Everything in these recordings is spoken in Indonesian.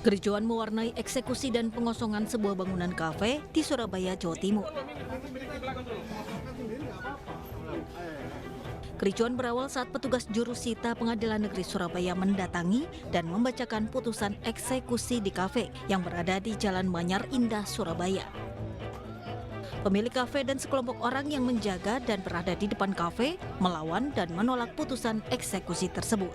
Kericuan mewarnai eksekusi dan pengosongan sebuah bangunan kafe di Surabaya, Jawa Timur. Kericuan berawal saat petugas jurusita Pengadilan Negeri Surabaya mendatangi dan membacakan putusan eksekusi di kafe yang berada di Jalan Manyar Indah, Surabaya. Pemilik kafe dan sekelompok orang yang menjaga dan berada di depan kafe melawan dan menolak putusan eksekusi tersebut.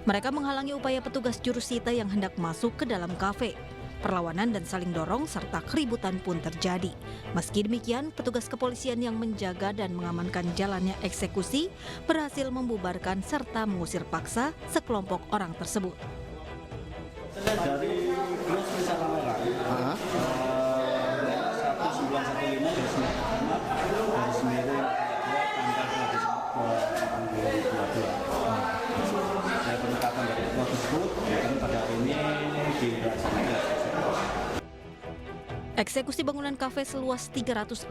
Mereka menghalangi upaya petugas jurusita yang hendak masuk ke dalam kafe. Perlawanan dan saling dorong serta keributan pun terjadi. Meski demikian, petugas kepolisian yang menjaga dan mengamankan jalannya eksekusi berhasil membubarkan serta mengusir paksa sekelompok orang tersebut. Dari Gros Wisata Merah, 1915 dari Semeru tanggal 2022. Saya penetapan dari ketua tersebut, dan pada hari ini dilaksanakan. Eksekusi bangunan kafe seluas 352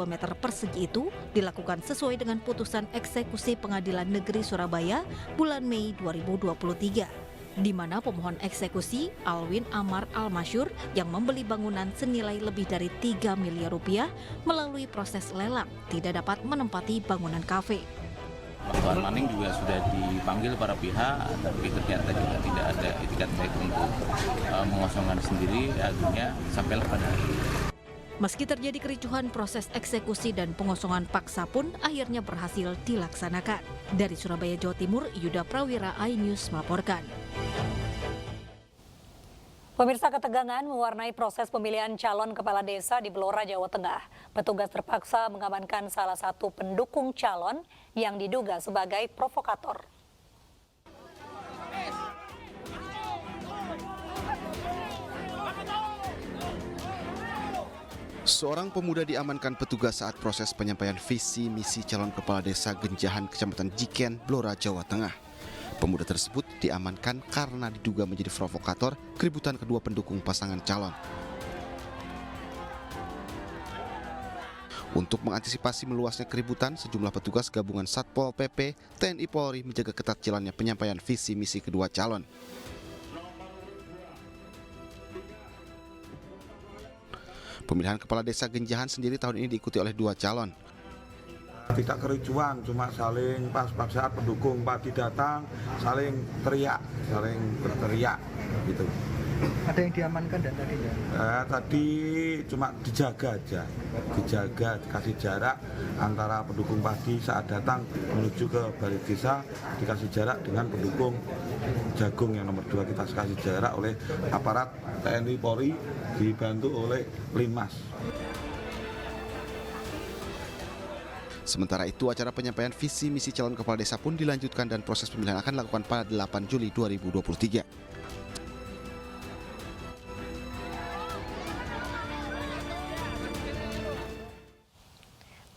meter persegi itu dilakukan sesuai dengan putusan eksekusi Pengadilan Negeri Surabaya bulan Mei 2023. Di mana pemohon eksekusi Alwin Amar Al-Masyur yang membeli bangunan senilai lebih dari 3 miliar rupiah melalui proses lelang tidak dapat menempati bangunan kafe. Tuan Maning juga sudah dipanggil para pihak, tapi ternyata juga tidak ada itikat baik untuk mengosongkan sendiri, akhirnya sampailah pada hari ini. Meski terjadi kericuhan, proses eksekusi dan pengosongan paksa pun akhirnya berhasil dilaksanakan. Dari Surabaya, Jawa Timur, Yuda Prawira, iNews melaporkan. Pemirsa, ketegangan mewarnai proses pemilihan calon kepala desa di Blora, Jawa Tengah. Petugas terpaksa mengamankan salah satu pendukung calon yang diduga sebagai provokator. Seorang pemuda diamankan petugas saat proses penyampaian visi misi calon kepala desa Genjahan, Kecamatan Jiken, Blora, Jawa Tengah. Pemuda tersebut diamankan karena diduga menjadi provokator keributan kedua pendukung pasangan calon. Untuk mengantisipasi meluasnya keributan, sejumlah petugas gabungan Satpol PP, TNI Polri menjaga ketat jalannya penyampaian visi misi kedua calon. Pemilihan kepala desa Genjahan sendiri tahun ini diikuti oleh 2 calon. Tidak kericuan, cuma saling pas saat pendukung padi datang, saling teriak, saling berteriak gitu. Ada yang diamankan dan tadi ya? Tadi cuma dijaga aja, dikasih jarak antara pendukung padi saat datang menuju ke balik desa, dikasih jarak dengan pendukung jagung yang nomor 2 kita kasih jarak oleh aparat TNI Polri dibantu oleh Linmas. Sementara itu, acara penyampaian visi misi calon kepala desa pun dilanjutkan dan proses pemilihan akan dilakukan pada 8 Juli 2023.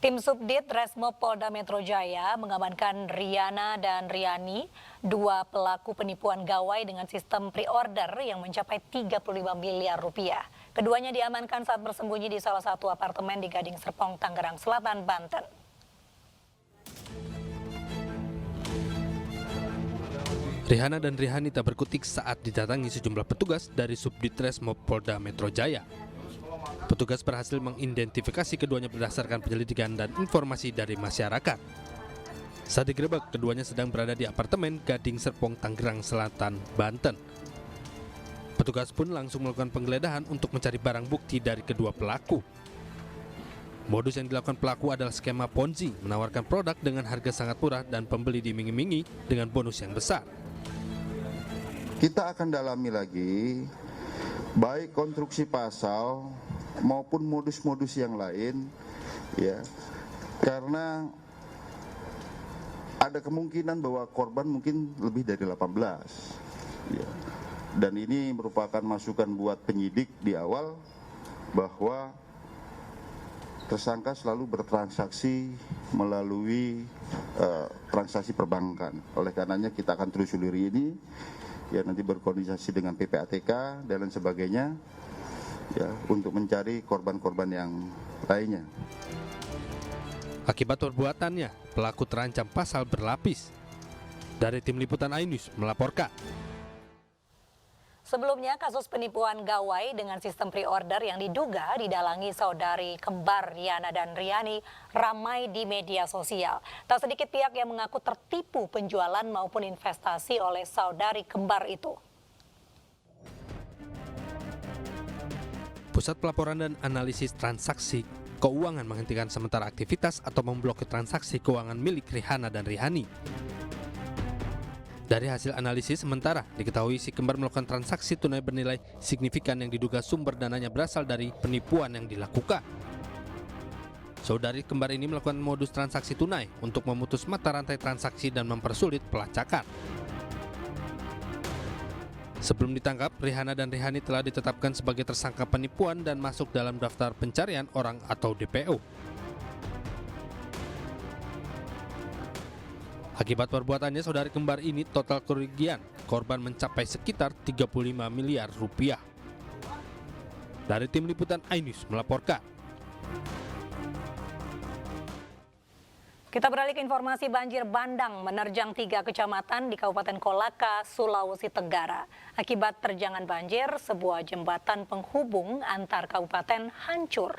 Tim Subdit Resmob Polda Metro Jaya mengamankan Riana dan Riani, 2 pelaku penipuan gawai dengan sistem pre-order yang mencapai 35 miliar rupiah. Keduanya diamankan saat bersembunyi di salah satu apartemen di Gading Serpong, Tangerang Selatan, Banten. Rihana dan Rihani tak berkutik saat didatangi sejumlah petugas dari Subdit Resmob Polda Metro Jaya. Petugas berhasil mengidentifikasi keduanya berdasarkan penyelidikan dan informasi dari masyarakat. Saat digerebek, keduanya sedang berada di apartemen Gading Serpong, Tangerang Selatan, Banten. Petugas pun langsung melakukan penggeledahan untuk mencari barang bukti dari kedua pelaku. Modus yang dilakukan pelaku adalah skema Ponzi, menawarkan produk dengan harga sangat murah dan pembeli diiming-imingi dengan bonus yang besar. Kita akan dalami lagi, baik konstruksi pasal maupun modus-modus yang lain, ya, karena ada kemungkinan bahwa korban mungkin lebih dari 18, ya. Dan ini merupakan masukan buat penyidik di awal bahwa tersangka selalu bertransaksi melalui transaksi perbankan. Oleh karenanya kita akan telusuri ini, ya, nanti berkoordinasi dengan PPATK dan lain sebagainya. ya untuk mencari korban-korban yang lainnya. Akibat perbuatannya, pelaku terancam pasal berlapis. Dari Tim Liputan iNews melaporkan. Sebelumnya, kasus penipuan gawai dengan sistem pre-order yang diduga didalangi saudari kembar Riana dan Riani ramai di media sosial. Tak sedikit pihak yang mengaku tertipu penjualan maupun investasi oleh saudari kembar itu. Pusat Pelaporan dan Analisis Transaksi Keuangan menghentikan sementara aktivitas atau memblokir transaksi keuangan milik Rihanna dan Rihani. Dari hasil analisis sementara, diketahui si kembar melakukan transaksi tunai bernilai signifikan yang diduga sumber dananya berasal dari penipuan yang dilakukan. Saudari kembar ini melakukan modus transaksi tunai untuk memutus mata rantai transaksi dan mempersulit pelacakan. Sebelum ditangkap, Rihanna dan Rihani telah ditetapkan sebagai tersangka penipuan dan masuk dalam daftar pencarian orang atau DPO. Akibat perbuatannya, saudari kembar ini total kerugian korban mencapai sekitar 35 miliar rupiah. Dari Tim Liputan iNews melaporkan. Kita beralih ke informasi banjir bandang menerjang 3 kecamatan di Kabupaten Kolaka, Sulawesi Tenggara. Akibat terjangan banjir, sebuah jembatan penghubung antar kabupaten hancur.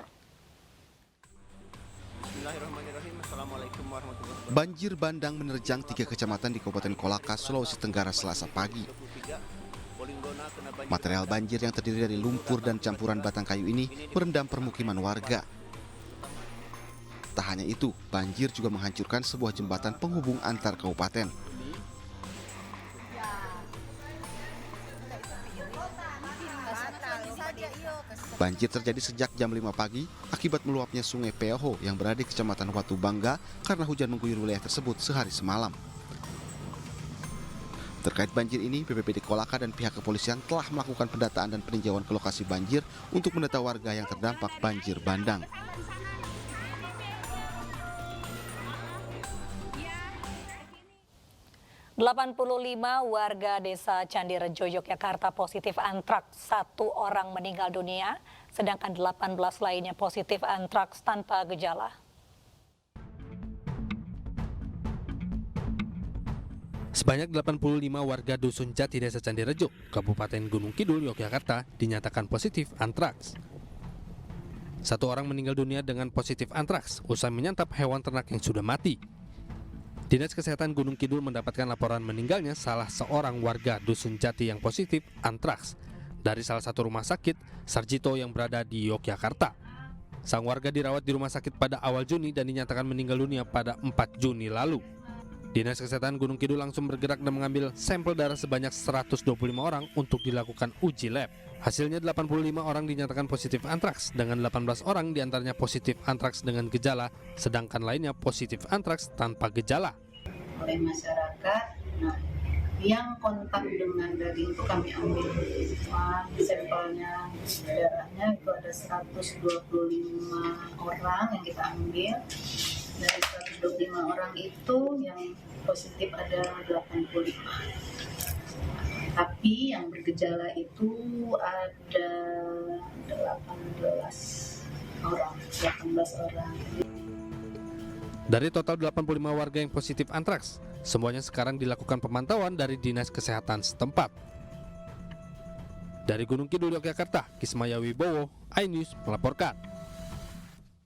Banjir bandang menerjang 3 kecamatan di Kabupaten Kolaka, Sulawesi Tenggara Selasa pagi. Material banjir yang terdiri dari lumpur dan campuran batang kayu ini merendam permukiman warga. Tak hanya itu, banjir juga menghancurkan sebuah jembatan penghubung antar kabupaten. Banjir terjadi sejak jam 5 pagi akibat meluapnya Sungai Peoho yang berada di Kecamatan Watu Bangga karena hujan mengguyur wilayah tersebut sehari semalam. Terkait banjir ini, BPBD Kolaka dan pihak kepolisian telah melakukan pendataan dan peninjauan ke lokasi banjir untuk mendata warga yang terdampak banjir bandang. .85 warga desa Candirejo, Yogyakarta positif antraks, 1 orang meninggal dunia, sedangkan 18 lainnya positif antraks tanpa gejala. Sebanyak 85 warga Dusun Jati, Desa Candirejo, Kabupaten Gunung Kidul, Yogyakarta, dinyatakan positif antraks. 1 orang meninggal dunia dengan positif antraks usai menyantap hewan ternak yang sudah mati. Dinas Kesehatan Gunung Kidul mendapatkan laporan meninggalnya salah seorang warga Dusun Jati yang positif antraks dari salah satu rumah sakit Sarjito yang berada di Yogyakarta. Sang warga dirawat di rumah sakit pada awal Juni dan dinyatakan meninggal dunia pada 4 Juni lalu. Dinas Kesehatan Gunung Kidul langsung bergerak dan mengambil sampel darah sebanyak 125 orang untuk dilakukan uji lab. Hasilnya 85 orang dinyatakan positif antraks, dengan 18 orang diantaranya positif antraks dengan gejala, sedangkan lainnya positif antraks tanpa gejala. Oleh masyarakat, nah, yang kontak dengan daging itu kami ambil sampelnya, darahnya itu ada 125 orang yang kita ambil. Dari 125 orang itu yang positif ada 85. Tapi yang bergejala itu ada 18 orang. Dari total 85 warga yang positif antraks, semuanya sekarang dilakukan pemantauan dari Dinas Kesehatan setempat. Dari Gunung Kidul, Yogyakarta, Kismaya Wibowo, iNews melaporkan.